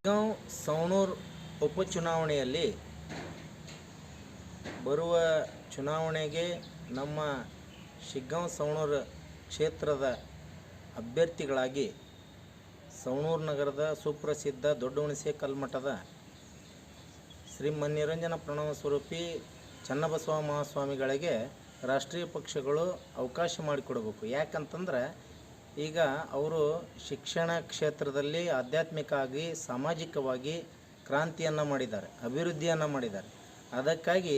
ಶಿಗ್ಗಾಂವ್ ಸವಣೂರು ಉಪಚುನಾವಣೆಯಲ್ಲಿ ಬರುವ ಚುನಾವಣೆಗೆ ನಮ್ಮ ಶಿಗ್ಗಾಂವ್ ಸವಣೂರು ಕ್ಷೇತ್ರದ ಅಭ್ಯರ್ಥಿಗಳಾಗಿ ಸವಣೂರು ನಗರದ ಸುಪ್ರಸಿದ್ಧ ದೊಡ್ಡಹುಣಸೆ ಕಲ್ಮಠದ ಶ್ರೀ ಮನ್ನಿರಂಜನ ಪ್ರಣವ ಸ್ವರೂಪಿ ಚನ್ನಬಸವ ಮಹಾಸ್ವಾಮಿಗಳಿಗೆ ರಾಷ್ಟ್ರೀಯ ಪಕ್ಷಗಳು ಅವಕಾಶ ಮಾಡಿಕೊಡಬೇಕು. ಯಾಕಂತಂದ್ರೆ ಈಗ ಅವರು ಶಿಕ್ಷಣ ಕ್ಷೇತ್ರದಲ್ಲಿ ಆಧ್ಯಾತ್ಮಿಕವಾಗಿ ಸಾಮಾಜಿಕವಾಗಿ ಕ್ರಾಂತಿಯನ್ನು ಮಾಡಿದ್ದಾರೆ, ಅಭಿವೃದ್ಧಿಯನ್ನು ಮಾಡಿದ್ದಾರೆ. ಅದಕ್ಕಾಗಿ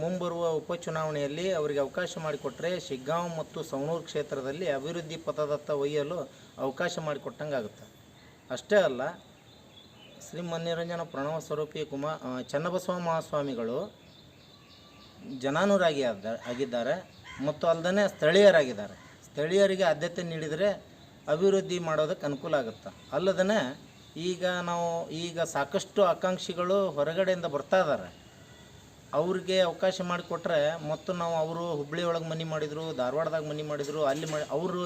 ಮುಂಬರುವ ಉಪಚುನಾವಣೆಯಲ್ಲಿ ಅವರಿಗೆ ಅವಕಾಶ ಮಾಡಿಕೊಟ್ರೆ ಶಿಗ್ಗಾಂವ್ ಮತ್ತು ಸವಣೂರು ಕ್ಷೇತ್ರದಲ್ಲಿ ಅಭಿವೃದ್ಧಿ ಪಥದತ್ತ ಒಯ್ಯಲು ಅವಕಾಶ ಮಾಡಿಕೊಟ್ಟಂಗೆ ಆಗುತ್ತೆ. ಅಷ್ಟೇ ಅಲ್ಲ, ಶ್ರೀ ಮನ್ನಿರಂಜನ ಪ್ರಣವ ಸ್ವರೂಪಿ ಚನ್ನಬಸವ ಮಹಾಸ್ವಾಮಿಗಳು ಜನಾನುರಾಗಿ ಆಗಿದ್ದಾರೆ ಮತ್ತು ಅಲ್ಲದೆ ಸ್ಥಳೀಯರಾಗಿದ್ದಾರೆ. ಸ್ಥಳೀಯರಿಗೆ ಆದ್ಯತೆ ನೀಡಿದರೆ ಅಭಿವೃದ್ಧಿ ಮಾಡೋದಕ್ಕೆ ಅನುಕೂಲ ಆಗುತ್ತೆ. ಅಲ್ಲದೇ ಈಗ ಸಾಕಷ್ಟು ಆಕಾಂಕ್ಷಿಗಳು ಹೊರಗಡೆಯಿಂದ ಬರ್ತಾ ಇದ್ದಾರೆ. ಅವ್ರಿಗೆ ಅವಕಾಶ ಮಾಡಿಕೊಟ್ರೆ ಮತ್ತು ಅವರು ಹುಬ್ಬಳ್ಳಿ ಒಳಗೆ ಮನೆ ಮಾಡಿದರು, ಧಾರವಾಡದಾಗ ಮನೆ ಮಾಡಿದರು, ಅವರು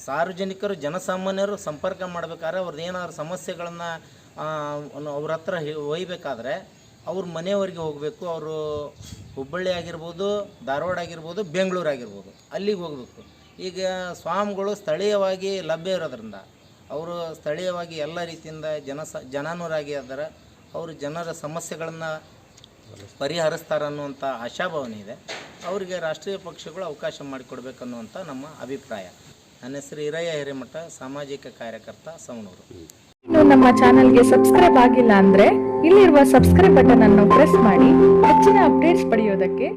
ಸಾರ್ವಜನಿಕರು ಜನಸಾಮಾನ್ಯರು ಸಂಪರ್ಕ ಮಾಡಬೇಕಾದ್ರೆ ಅವ್ರದ್ದು ಏನಾದ್ರು ಸಮಸ್ಯೆಗಳನ್ನು ಅವ್ರ ಹತ್ರ ಒಯ್ಯಬೇಕಾದ್ರೆ ಅವ್ರ ಮನೆಯವರಿಗೆ ಹೋಗಬೇಕು. ಅವರು ಹುಬ್ಬಳ್ಳಿ ಆಗಿರ್ಬೋದು, ಧಾರವಾಡ ಆಗಿರ್ಬೋದು, ಬೆಂಗಳೂರು ಆಗಿರ್ಬೋದು, ಅಲ್ಲಿಗೆ ಹೋಗಬೇಕು. ಈಗ ಸ್ವಾಮಿಗಳು ಸ್ಥಳೀಯವಾಗಿ ಲಭ್ಯ ಇರೋದ್ರಿಂದ ಅವರು ಸ್ಥಳೀಯವಾಗಿ ಎಲ್ಲ ರೀತಿಯಿಂದ ಜನಾನುರಾಗಿ ಇದ್ದಾರೆ. ಅವರು ಜನರ ಸಮಸ್ಯೆಗಳನ್ನು ಪರಿಹರಿಸ್ತಾರೆ ಅನ್ನುವಂಥ ಆಶಾಭಾವನೆ ಇದೆ. ಅವರಿಗೆ ರಾಷ್ಟ್ರೀಯ ಪಕ್ಷಗಳು ಅವಕಾಶ ಮಾಡಿಕೊಡ್ಬೇಕನ್ನುವಂಥ ನಮ್ಮ ಅಭಿಪ್ರಾಯ. ನನ್ನ ಹೆಸರು ಹಿರಯ್ಯ ಹಿರೇಮಠ, ಸಾಮಾಜಿಕ ಕಾರ್ಯಕರ್ತ, ಸವಣೂರು. ಇನ್ನು ನಮ್ಮ ಚಾನೆಲ್ಗೆ ಸಬ್ಸ್ಕ್ರೈಬ್ ಆಗಿಲ್ಲ ಅಂದರೆ ಇಲ್ಲಿರುವ ಸಬ್ಸ್ಕ್ರೈಬ್ ಬಟನ್ ಅನ್ನು ಪ್ರೆಸ್ ಮಾಡಿ ಹೆಚ್ಚಿನ ಅಪ್ಡೇಟ್ಸ್ ಪಡೆಯೋದಕ್ಕೆ.